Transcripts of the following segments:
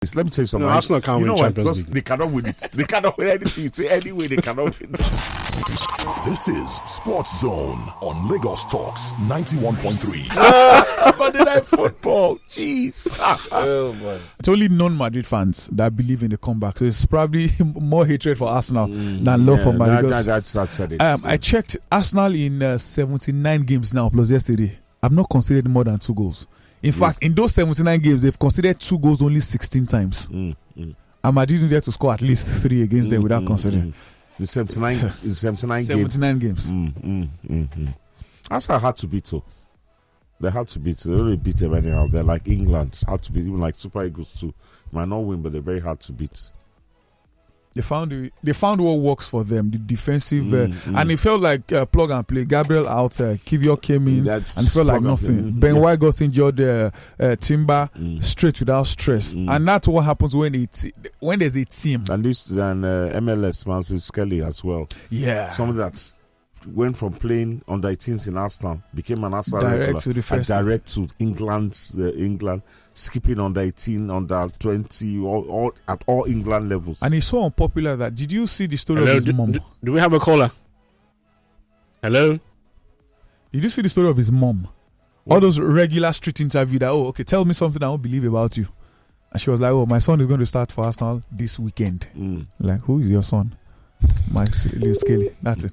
Let me tell you something. No, Arsenal can't win Champions League. They cannot win it. They cannot win anything. You say anyway, they cannot win. This is Sports Zone on Lagos Talks 91.3. Monday Night Football. Jeez. Oh boy. It's only non-Madrid fans that believe in the comeback. So it's probably more hatred for Arsenal than love for Madrid. That's it. I checked Arsenal in 79 games now plus yesterday. I've not conceded more than 2 goals. In fact, in those 79 games, they've conceded 2 goals only 16 times. And Madrid needed to score at least 3 against them without conceding. In 79 games. Arsenal had to beat too. They had to beat. They only beat them anyhow. They're like England. Had to beat, even like Super Eagles too. Might not win, but they're very hard to beat. They found what works for them, the defensive, and it felt like plug and play. Gabriel out, Kivior came in, and it felt like nothing. Ben White got injured, Timber straight without stress, and that's what happens when there's a team. And this is an MLS, Manchester Skelly as well. Yeah, somebody that went from playing under 18s in Arsenal, became an Arsenal direct regular, to the first direct to England. Skipping under 18, under 20, all at all England levels. And he's so unpopular that. Did you see the story of his mom? Do we have a caller? Hello? Did you see the story of his mom? What? All those regular street interviews that, tell me something I won't believe about you. And she was like, my son is going to start for Arsenal this weekend. Like, who is your son? Mike Skelly. That's it.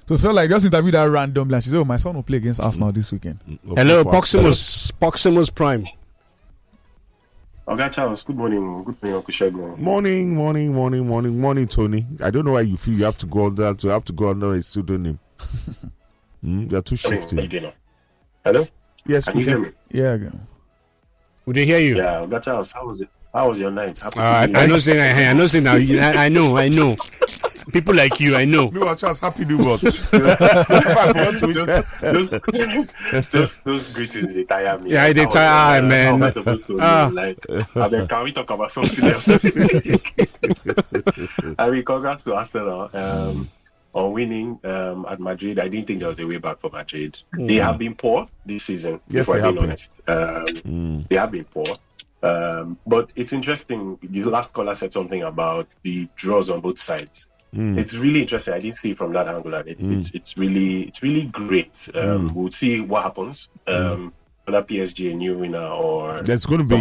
So it felt like just interviewed that randomly. And she said, my son will play against Arsenal this weekend. Hello, Proximus Prime. Okay, Charles, good morning. Good morning, Uncle Shegun. Morning, Tony. I don't know why you feel you have to go under a pseudonym. They're too shifty. Hello? Yes, can you hear me? Yeah, again. Would they hear you? Yeah, okay, Charles, how was it? How was your night? I know saying now. I know. People like you, I know. No, Charles, happy New Month. Those greetings, they tire me. Yeah, they tire, man. How am I supposed to can we talk about something else? I mean, congrats to Arsenal on winning at Madrid. I didn't think there was a way back for Madrid. They have been poor this season, yes, if I'm being honest. They have been poor. But it's interesting. The last caller said something about the draws on both sides. It's really interesting. I didn't see it from that angle, and it's really great. We'll see what happens. Whether PSG a new winner or there's going to be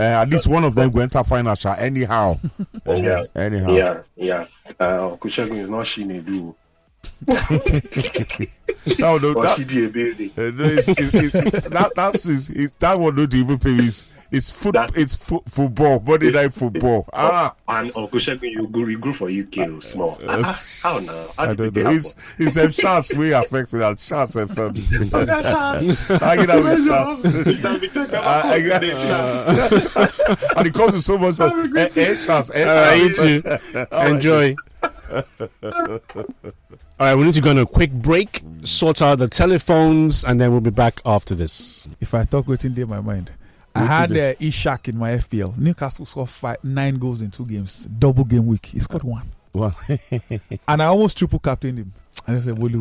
at least one of them going to final anyhow. Yeah. Kushagun is not Shinedu. That one don't even pay. It's football, Monday Night Football. And Uncle Shegun, you grew for UK small. How now? I don't know. It's them shots we affect with that shots FM. And it comes with so much of air shots. You too. Enjoy. All right, we need to go on a quick break, sort out the telephones, and then we'll be back after this. If I talk what's in my mind, I had Ishak in my FPL. Newcastle scored 9 goals in 2 games, double game week. He scored 1. Wow. And I almost triple captained him. And I said, wait.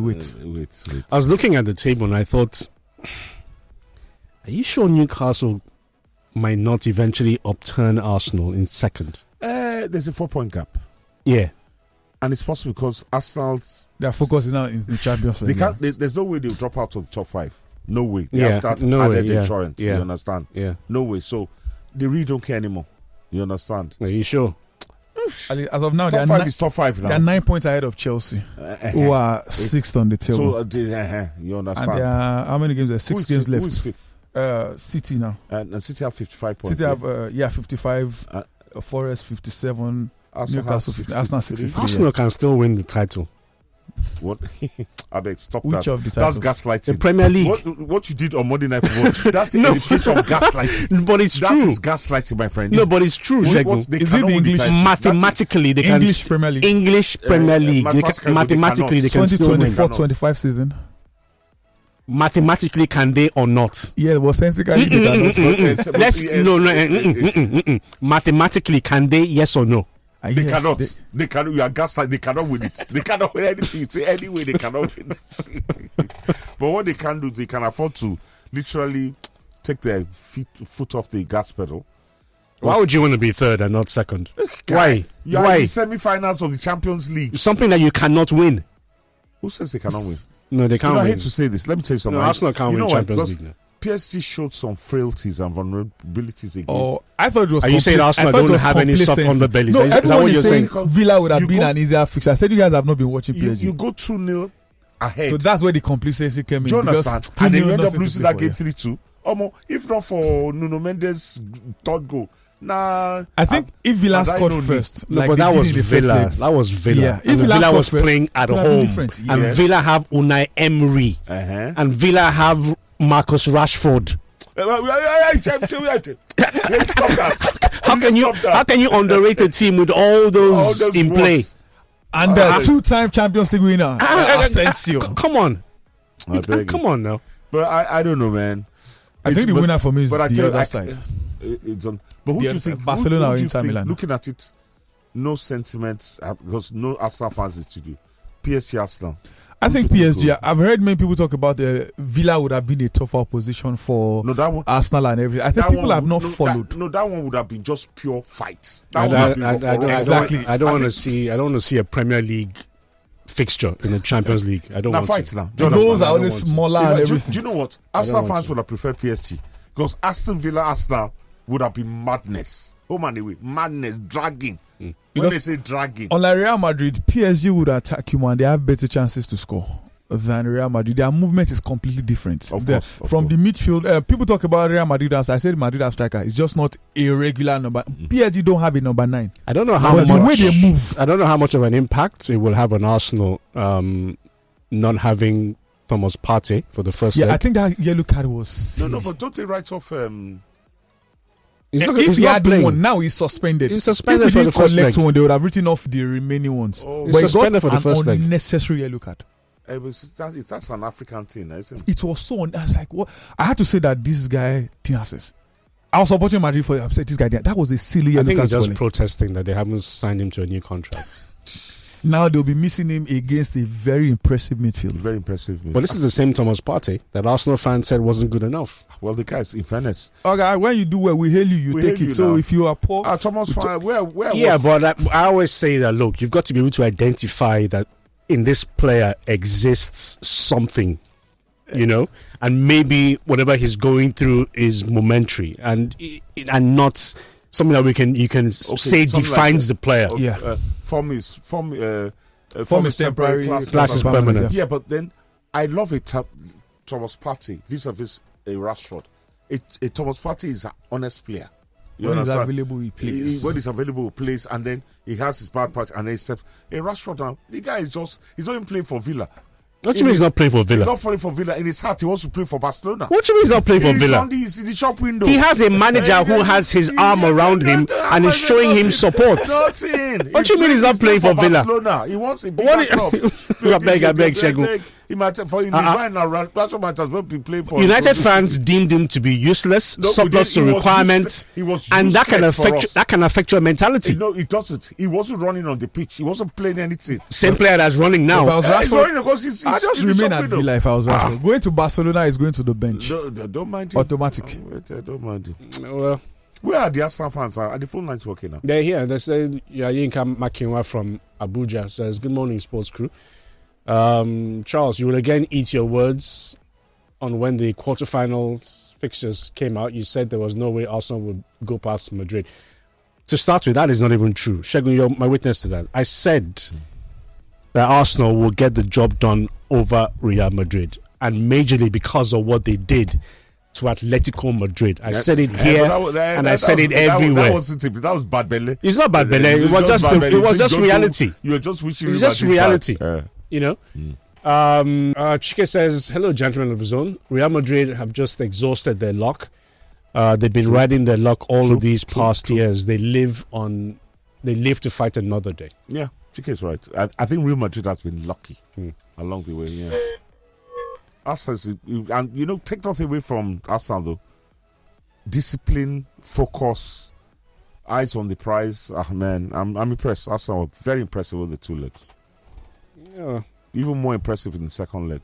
I was looking at the table and I thought, are you sure Newcastle might not eventually upturn Arsenal in second? There's a 4-point gap. Yeah. And it's possible because Arsenal, their focus is now in the Champions League. There's no way they'll drop out of the top 5. No way. They have that added insurance. You understand? Yeah. No way. So they really don't care anymore. You understand? Are you sure? As of now, top 5 is top 5 now. They're 9 points ahead of Chelsea, who are 6th on the table. So you understand? And how many games? There's 6 games left. Who is 5th? City now. And City have 55 points. City have 55. Forest 57. Newcastle 50. Arsenal 63. Arsenal can still win the title. What? I beg, stop Which that. Of the titles? That's gaslighting. The Premier League. What you did on Monday Night Football, that's the indication of gaslighting. But it's true. That is gaslighting, my friend. No, but it's true. Is it the English? Mathematically, they can. English Premier League. English Premier League. Mathematically, they can still win. 2024-25 season. Mathematically, can they or not? Yeah, well, sensically, Mathematically, can they? Yes or no? They cannot. They cannot. You are gaslight. They cannot win it. They cannot win anything. You say anyway, they cannot win it. But what they can do, they can afford to literally take their foot off the gas pedal Why would you want to be third and not second? Why? You are Why? in the semi-finals of the Champions League. Something that you cannot win. Who says they cannot win? No, they can't I win. hate to say this. Let me tell you something. No, Arsenal can't win what? Champions Because League now. PSG showed some frailties and vulnerabilities against. Oh, I thought it was. Are you saying Arsenal don't have any soft underbellies? No, Is that everyone what you're is saying? saying? Villa would have You been go- an easier fix. I said you guys have not been watching PSG. You go 2-0 ahead. So that's where the complacency came in. Do you understand? And then you end up nothing to losing play that for, game 3-2. If not for Nuno Mendes' third goal. Nah. I think if Villa and I scored don't first, No, like but they that did was in the first Villa. leg. That was Villa. Yeah, if And Villa Villa scored was first, playing at it would have been home. different, And yeah. Villa have Unai Emery. Uh-huh. And Villa have Marcus Rashford. Stop that. How can you underrate a team with all those in play? words. And the two-time Champions League winner, Asensio. Come on. I beg you. Come on now. But I don't know, man. I think the winner for me is the other side. But who do The you think? Barcelona who or do you Inter think, Milan? looking at it, no sentiments because no Arsenal fans is to do. PSG Arsenal. I think Who do you think PSG. I've heard many people talk about the Villa would have been a tougher opposition for No, that one. Arsenal and everything. I think That people one have not would- followed. That one would have been just pure fights. That I one would have been don't for Exactly. I don't want to think- see. I don't want to see a Premier League fixture in the Champions League. I don't Now want fights to. now. Do you The goals understand? are I don't always want to. smaller Yeah, and do everything. you know what? Arsenal want fans to. would have preferred PSG because Aston Villa Arsenal would have been madness. Home and away, madness, dragging. When Because- they say dragging, Unlike Real Madrid, PSG would attack you and they have better chances to score than Real Madrid. Their movement is completely different. Of The- course, of from course. the midfield, people talk about Real Madrid. I said Madrid have striker. It's just not a regular number. PSG don't have a number 9. I don't know how But the way much. they move, I don't know how much of an impact it will have on Arsenal not having Thomas Partey for the first yeah, leg. I think that yellow card was. no, but don't they write off? He's not, If he's he not had playing. one, now he's suspended. He's suspended if for he the didn't first collect leg. one, they would have written off the remaining ones. Oh. He's But he suspended got for the first an leg. unnecessary yellow card. That's an African thing, isn't it? It was so. I was like, what? I had to say that this guy didn't have this. I was supporting Madrid for. I said this guy. That was a silly I yellow think card. he's just to collect. protesting that they haven't signed him to a new contract. Now they'll be missing him against a very impressive midfield. Very impressive. But this is the same Thomas Partey that Arsenal fans said wasn't good enough. Well, the guys, in fairness, Okay, when you do well, we hail you. You We take hail it. you So now. if you are poor, Thomas, where Yeah, was, but I always say that, look, you've got to be able to identify that in this player exists something, you know, and maybe whatever he's going through is momentary and not something that you can say something defines the player. yeah. form is temporary, Class is permanent. Yeah, but then I love a Thomas Partey vis-a-vis a Rashford. A Thomas Partey is an honest player. You When he's understand? available, he plays. When he's available, he plays, and then he has his bad part, and then he steps. A Rashford now, the guy is he's not even playing for Villa. What do you mean he's not playing for He's Villa? not playing for Villa. In his heart, he wants to play for Barcelona. What do you mean he's not playing for He's Villa? on the shop window. He has a manager who has his arm around him and is showing him support. Nothing. What do you mean he's not playing for Villa? Barcelona. He wants a What bigger club. I beg, Shegun. He might for in his mind now. Barcelona might as well be playing for United for- fans deemed him to be useless, No, surplus he to was requirements, useless. He was and that can useless for us. affect your mentality. No, it doesn't. He wasn't running on the pitch. He wasn't playing anything. Same player that's running If I now. was He's Rashford, running because he's I just in the remain shop at window. Villa if I was Rashford. Going to Barcelona is going to the bench. Don't mind him. Automatic. Don't mind him. Well, Where are the Arsenal fans? Are the phone lines working now? they're here. They say Yinka Makinwa from Abuja says, "Good morning, sports crew." Charles, you will again eat your words on when the quarterfinals fixtures came out. You said there was no way Arsenal would go past Madrid. To start with, that is not even true. Shegun, you're my witness to that. I said that Arsenal will get the job done over Real Madrid, and majorly because of what they did to Atletico Madrid. I said it here, and I said it everywhere. That was bad belly. It's not bad, Bele. It was just bad belly. it was just Don't reality. You were just wishing. It's Real just Madrid reality. bad. You know. Chike says, "Hello, gentlemen of the zone. Real Madrid have just exhausted their luck. They've been riding their luck all of these past years. They live to fight another day." Yeah, Chike is right. I think Real Madrid has been lucky along the way. Yeah. Arsenal, and take nothing away from Arsenal though. Discipline, focus, eyes on the prize. Ah man, I'm impressed. Arsenal were very impressive with the 2 legs. Yeah. Even more impressive in the second leg.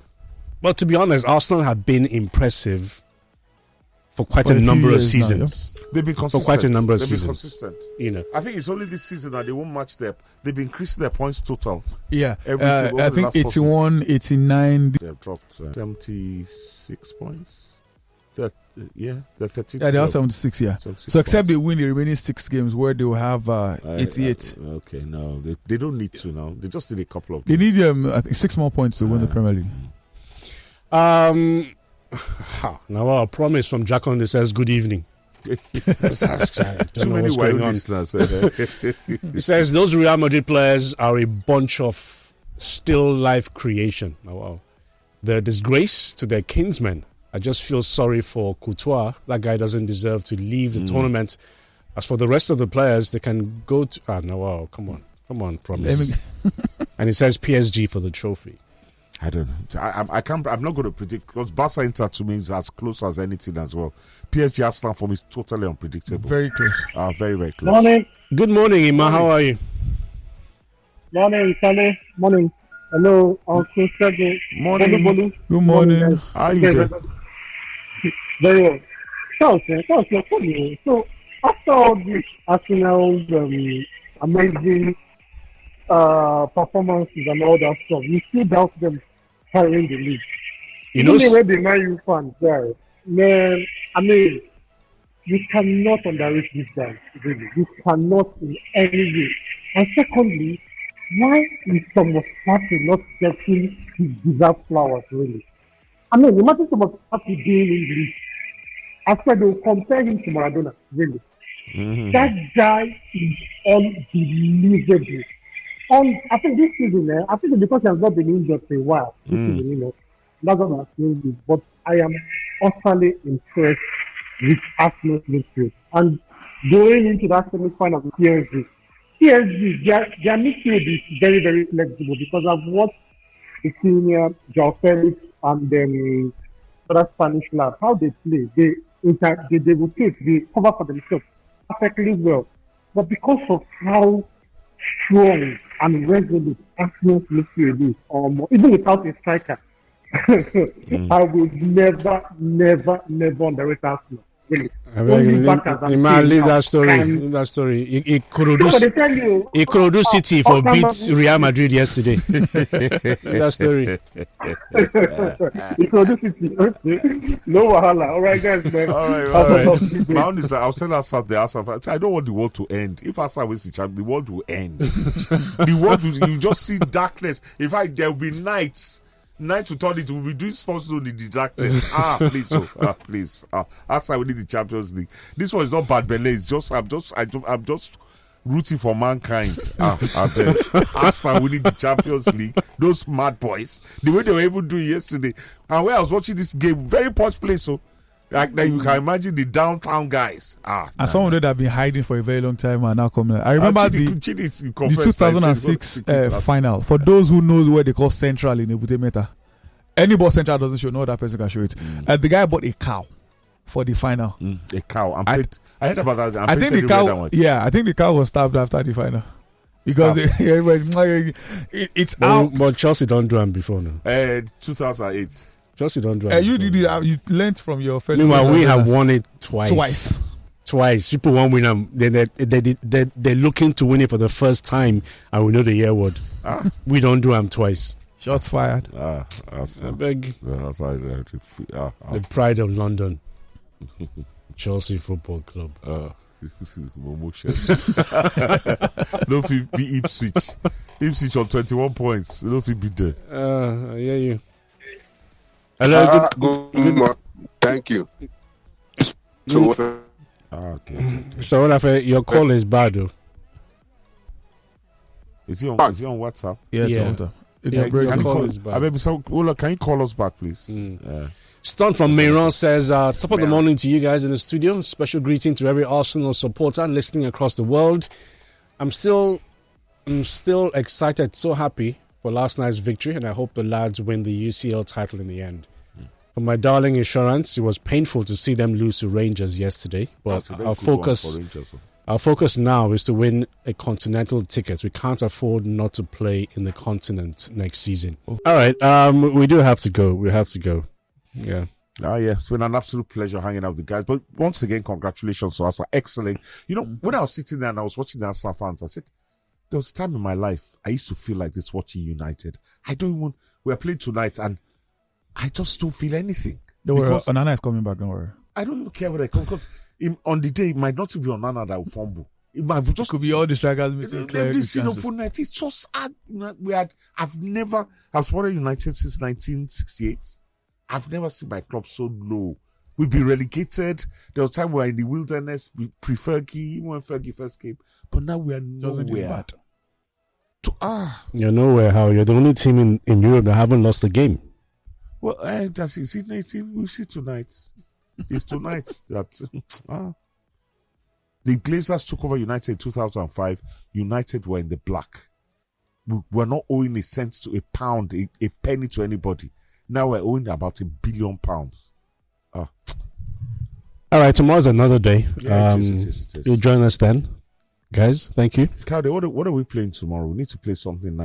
But to be honest, Arsenal have been impressive for quite For a a few number of years now, seasons. They've been consistent. For quite a number of They've been seasons. consistent. You know, I think it's only this season that they won't match their. They've been increasing their points total. Yeah, Everything over I the think last 81, 89. They've dropped 76 points. They're 13. Yeah, they are 76. Yeah. 76 So except points. they win the remaining 6 games, where they will have 88. Okay, no, they don't need to now. They just need a couple of. They games. need I think 6 more points to win the Premier League. now a promise from Jack on this says good evening. Too many wild listeners. He says those Real Madrid players are a bunch of still life creation. Oh, wow. The disgrace to their kinsmen. I just feel sorry for Courtois. That guy doesn't deserve to leave the tournament. As for the rest of the players, they can go to. Come on, promise. And it says PSG for the trophy. I don't know. I can't. I'm not going to predict because Barca Inter to me is as close as anything as well. PSG Arsenal for me is totally unpredictable. Very close. Very very close. Morning. Good morning, Ima. How are you? Morning, Sally. Morning. Hello, Uncle Sergey. Morning. Bolu. Good morning. How are you doing? Very well. So, after all this Arsenal's amazing performances and all that stuff, you still doubt them carrying the league. You know, the way the Man U fans there, man, I mean, you cannot underrate these guys, really. You cannot in any way. And secondly, why is Thomas Partey not getting his deserved flowers, really? I mean, imagine Thomas Partey being English. After they will compare him to Maradona, really. Mm-hmm. That guy is unbelievable. I think this season, I think it's because he has not been injured for a while. This season, that's what I'm saying. But I am utterly impressed with Arsenal's midfield. And going into that semi-final with PSG, their midfield is very, very flexible because I've watched the senior João Felix and then other Spanish lads, how they play. They rotate, they cover for themselves perfectly well. But because of how strong and resolute Arsenal's midfield is, even without a striker, I will never underrate Arsenal. Really. Leave that story. He Ikorodu City for beat Real Madrid yesterday. That story. Ikorodu City. Okay. No wahala. All right, guys. Man. All right. My own is that I'll send us out there. I don't want the world to end. If Arsenal wins the champion, the world will end. The world will, you just see darkness. In fact, there will be nights. Night to turn it, we'll be doing sports zone in the darkness. Please. After we need the Champions League. This one is not bad belay. It's just I'm just rooting for mankind. Arsenal winning the Champions League. Those mad boys. The way they were able to do it yesterday. And when I was watching this game, very posh place, so like you can imagine the downtown guys. And some of them that have been hiding for a very long time are now coming. I remember the 2006 final. For those who knows where they call Central in Ebute Meta, any ball Central doesn't show, no other person can show it. The guy bought a cow for the final. A cow. I heard about that. I think the cow. Yeah, I think the cow was stabbed after the final because it's out. But Chelsea don't do them before now. 2008. Chelsea don't do you did it. You learned from your fellow. Meanwhile, we have won it twice. People won't win them. They're looking to win it for the first time, and we know the year word. We don't do them twice. Shots fired. I beg. The pride of London. Chelsea Football Club. No fee be Ipswich. Ipswich on 21 points. No fee be there. I hear you. Hello. Good morning. Thank you. So, So your call is bad though. Is he on WhatsApp? Yeah. Can you call us back, please? Stone from Mayron says, top of the morning to you guys in the studio. Special greeting to every Arsenal supporter listening across the world. I'm still excited, so happy for last night's victory, and I hope the lads win the UCL title in the end. For my darling Insurance, it was painful to see them lose to Rangers yesterday, but our focus now is to win a continental ticket. We can't afford not to play in the continent next season. All right, we do have to go. We have to go. Yeah. Ah, yes, it's been an absolute pleasure hanging out with the guys. But once again, congratulations to us. Excellent. You know, when I was sitting there and I was watching the Arsenal fans, I said, there was a time in my life I used to feel like this watching United. We're playing tonight and I just don't feel anything. Onana is coming back, don't worry. I don't even care where they come because on the day, it might not be Onana that will fumble. It might just could be all the strikers missing. This night, it's so sad. I've supported United since 1968. I've never seen my club so low. We've been relegated. There was a time we were in the wilderness, pre-Fergie, even when Fergie first came. But now we are nowhere. You're nowhere, how? You're the only team in Europe that haven't lost a game. Well, that's it. We'll see tonight. It's tonight that... The Glazers took over United in 2005. United were in the black. We were not owing a cent to a pound, a penny to anybody. Now we're owing about £1 billion. All right, tomorrow's another day. Yeah, it is. You'll join us then. Guys, thank you. Claudia, what are we playing tomorrow? We need to play something nice.